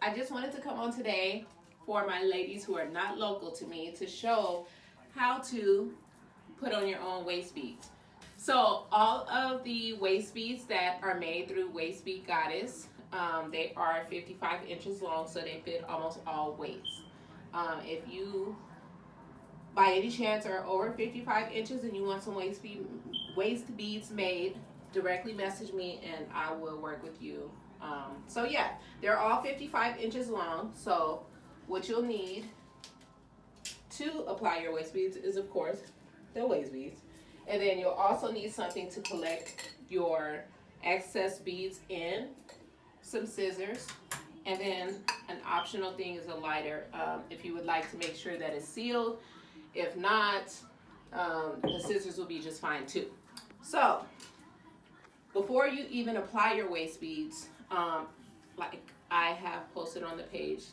I just wanted to come on today for my ladies who are not local to me to show how to put on your own waist beads. So all of the waist beads that are made through Waist Bead Goddess, they are 55 inches long, so they fit almost all weights. If you by any chance are over 55 inches and you want some waist beads made, directly message me and I will work with you. So yeah, they're all 55 inches long. So what you'll need to apply your waist beads is, of course, the waist beads. And then you'll also need something to collect your excess beads in, some scissors, and then an optional thing is a lighter if you would like to make sure that it's sealed. If not, the scissors will be just fine too. So before you even apply your waist beads, like I have posted on the page,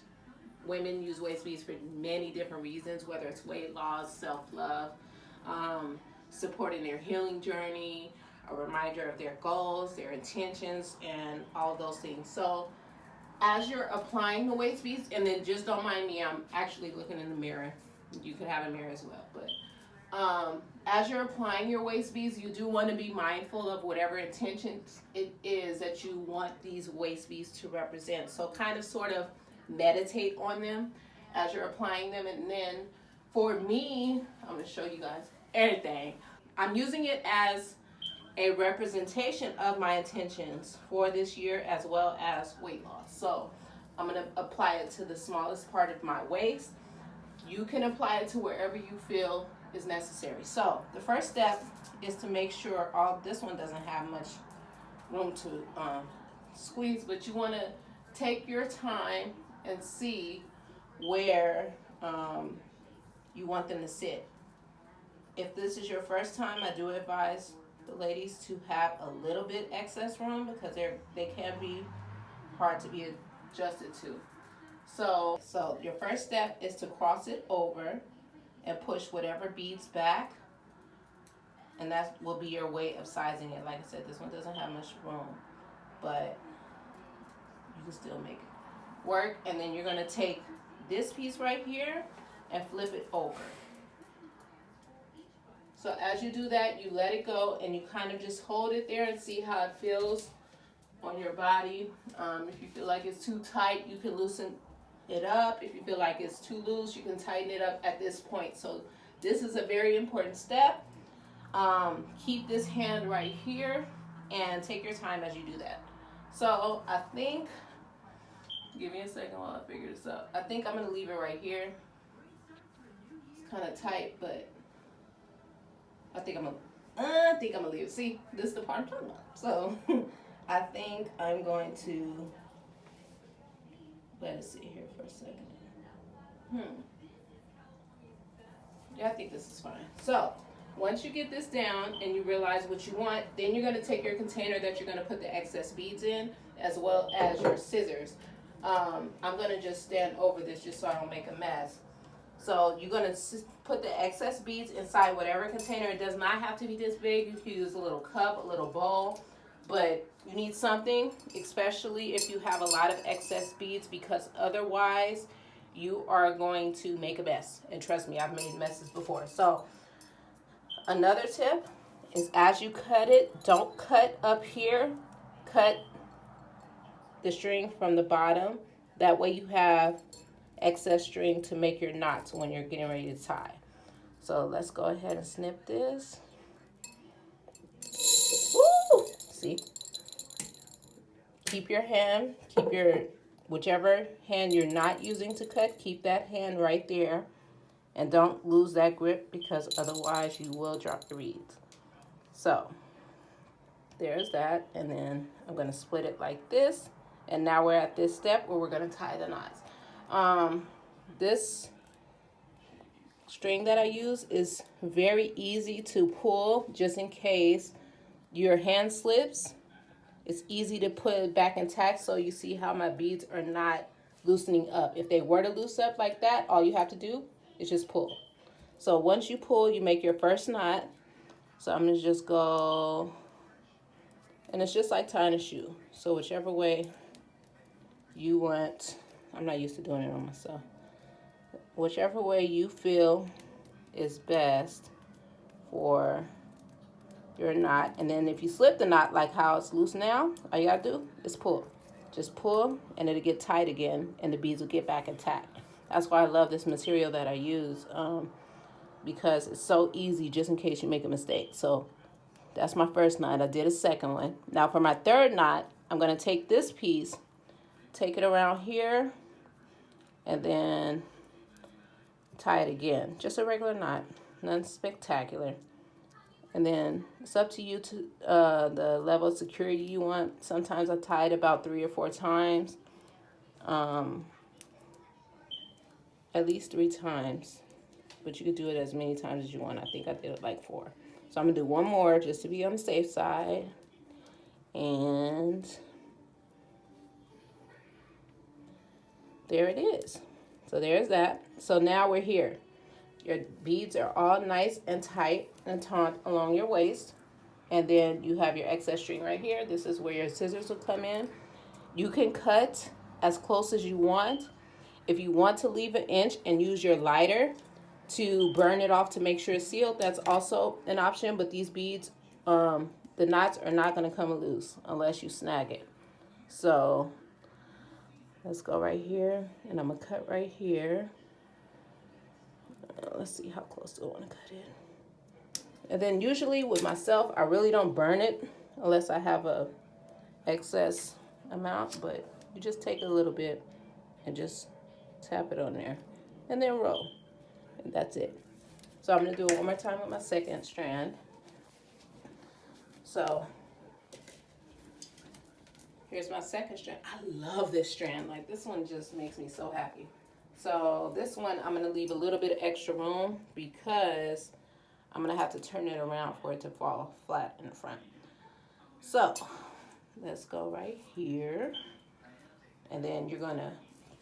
women use waist beads for many different reasons, whether it's weight loss, self-love, supporting their healing journey, a reminder of their goals, their intentions, and all of those things. So as you're applying the waist beads, and then just don't mind me, I'm actually looking in the mirror. You could have a mirror as well, but as you're applying your waist beads, you do want to be mindful of whatever intentions it is that you want these waist beads to represent. So kind of sort of meditate on them as you're applying them. And then for me, I'm going to show you guys everything. I'm using it as a representation of my intentions for this year as well as weight loss. So I'm going to apply it to the smallest part of my waist. You can apply it to wherever you feel is necessary. So the first step is to make sure this one doesn't have much room to squeeze, but you want to take your time and see where you want them to sit. If this is your first time, I do advise the ladies to have a little bit excess room because they can be hard to be adjusted to. So your first step is to cross it over and push whatever beads back, and that will be your way of sizing it. Like I said, this one doesn't have much room, but you can still make it work. And then you're going to take this piece right here and flip it over. So as you do that, you let it go and you kind of just hold it there and see how it feels on your body. If you feel like it's too tight, you can loosen it up. If you feel like it's too loose, you can tighten it up at this point. So this is a very important step. Keep this hand right here and take your time as you do that. So I think, give me a second while I figure this out. I think I'm going to leave it right here. It's kind of tight, but I think I'm gonna leave it. See, this is the part I'm talking about. So I think I'm going to let it sit here for a second. Yeah, I think this is fine. So once you get this down and you realize what you want, then you're going to take your container that you're going to put the excess beads in, as well as your scissors. I'm going to just stand over this just so I don't make a mess. So you're going to put the excess beads inside whatever container. It does not have to be this big. You can use a little cup, a little bowl, but you need something, especially if you have a lot of excess beads, because otherwise you are going to make a mess. And trust me, I've made messes before. So another tip is, as you cut it, don't cut up here. Cut the string from the bottom. That way you have excess string to make your knots when you're getting ready to tie. So let's go ahead and snip this. Woo! See? Keep your hand, whichever hand you're not using to cut, keep that hand right there. And don't lose that grip, because otherwise you will drop the reeds. So there's that. And then I'm going to split it like this. And now we're at this step where we're going to tie the knots. This string that I use is very easy to pull, just in case your hand slips. It's easy to put it back intact, so you see how my beads are not loosening up. If they were to loosen up like that, all you have to do is just pull. So once you pull, you make your first knot. So I'm going to just go, and it's just like tying a shoe. So whichever way you want I'm not used to doing it on myself. Whichever way you feel is best for your knot. And then if you slip the knot like how it's loose now, all you gotta do is pull. Just pull and it'll get tight again and the beads will get back intact. That's why I love this material that I use, because it's so easy just in case you make a mistake. So that's my first knot. I did a second one. Now for my third knot, I'm gonna take this piece, take it around here, and then tie it again. Just a regular knot, nothing spectacular. And then it's up to you to the level of security you want. Sometimes I tie it about 3 or 4 times, at least 3 times. But you could do it as many times as you want. I think I did it like 4. So I'm gonna do one more just to be on the safe side. And there it is. So there's that. So now we're here. Your beads are all nice and tight and taut along your waist. And then you have your excess string right here. This is where your scissors will come in. You can cut as close as you want. If you want to leave an inch and use your lighter to burn it off to make sure it's sealed, that's also an option. But these beads, the knots are not going to come loose unless you snag it. So let's go right here, and I'm going to cut right here. Let's see, how close do I want to cut it? And then usually with myself, I really don't burn it unless I have a excess amount, but you just take a little bit and just tap it on there and then roll. And that's it. So I'm going to do it one more time with my second strand. So here's my second strand. I love this strand. Like, this one just makes me so happy. So this one, I'm going to leave a little bit of extra room because I'm going to have to turn it around for it to fall flat in the front. So let's go right here. And then you're going to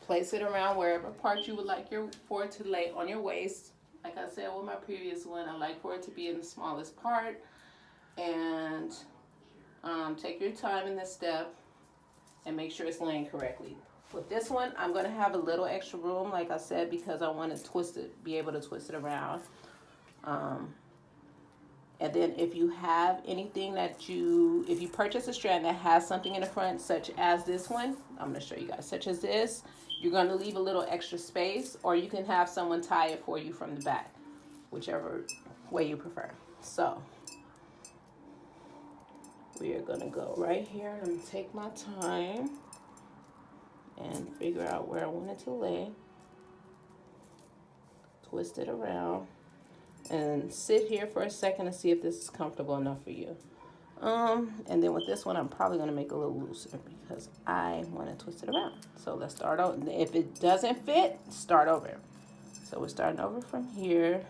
place it around wherever part you would like for it to lay on your waist. Like I said with my previous one, I like for it to be in the smallest part. And take your time in this step and make sure it's laying correctly. With this one, I'm going to have a little extra room, like I said, because I want to twist it, be able to twist it around. And then if you have anything if you purchase a strand that has something in the front, such as this one, I'm going to show you guys, such as this, you're going to leave a little extra space, or you can have someone tie it for you from the back, whichever way you prefer. So we are going to go right here, and I'm going to take my time and figure out where I want it to lay. Twist it around and sit here for a second to see if this is comfortable enough for you. And then with this one, I'm probably going to make it a little looser because I want to twist it around. So let's start out. If it doesn't fit, start over. So we're starting over from here.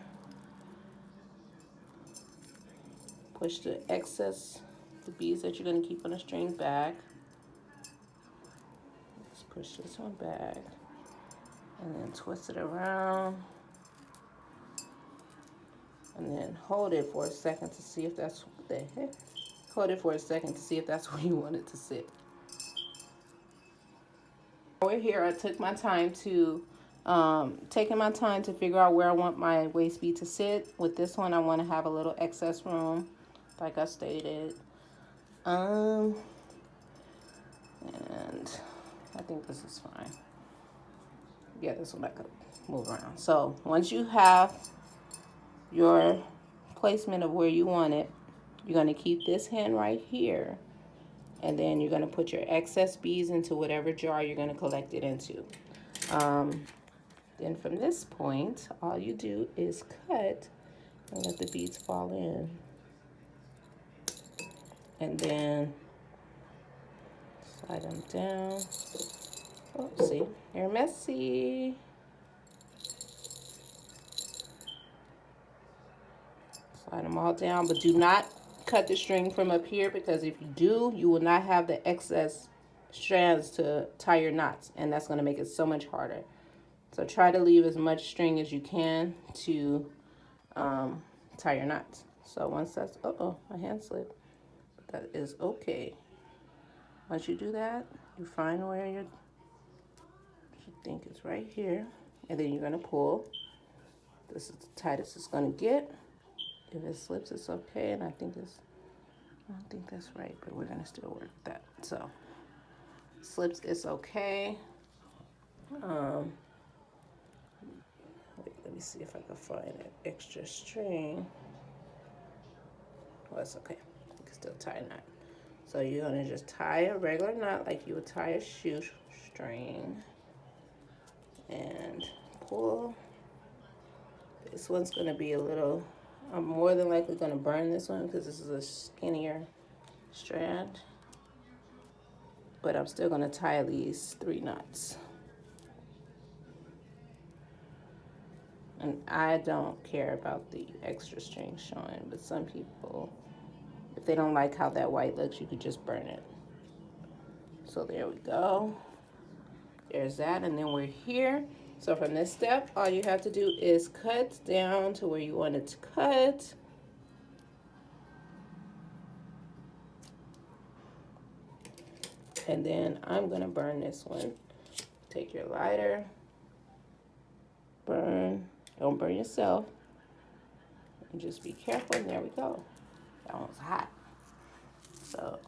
Push the excess, the beads that you're going to keep on the string back. Let's push this one back and then twist it around. And then hold it for a second to see if that's Hold it for a second to see if that's where you want it to sit. Over here, I took my time to taking my time to figure out where I want my waist bead to sit. With this one, I want to have a little excess room, like I stated. And I think this is fine. Yeah, this one I could move around. So once you have your placement of where you want it, you're going to keep this hand right here, and then you're going to put your excess beads into whatever jar you're going to collect it into. Then from this point, all you do is cut and let the beads fall in. And then slide them down. Oh, see, they're messy. Slide them all down, but do not cut the string from up here, because if you do, you will not have the excess strands to tie your knots, and that's going to make it so much harder. So try to leave as much string as you can to tie your knots. So once that's, my hand slipped. That is okay. Once you do that, you find where your think it's right here. And then you're gonna pull. This is the tightest it's gonna get. If it slips, it's okay. And I don't think that's right, but we're gonna still work with that. So, slips, it's okay. Wait, let me see if I can find an extra string. Well, it's okay. You can still tie a knot. So you're gonna just tie a regular knot like you would tie a shoestring, and pull. This one's gonna be a little. I'm more than likely gonna burn this one because this is a skinnier strand. But I'm still gonna tie at least 3 knots. And I don't care about the extra string showing, but some people, if they don't like how that white looks, you could just burn it. So there we go. There's that, and then we're here. So from this step, all you have to do is cut down to where you want it to cut. And then I'm gonna burn this one. Take your lighter, burn. Don't burn yourself. And just be careful, and there we go. That one's hot. So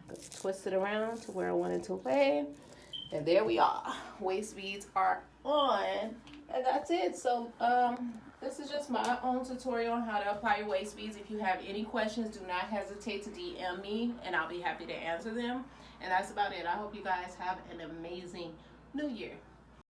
I'm gonna twist it around to where I want it to lay. And there we are. Waist beads are on. And that's it. So this is just my own tutorial on how to apply your waist beads. If you have any questions, do not hesitate to DM me, and I'll be happy to answer them. And that's about it. I hope you guys have an amazing new year.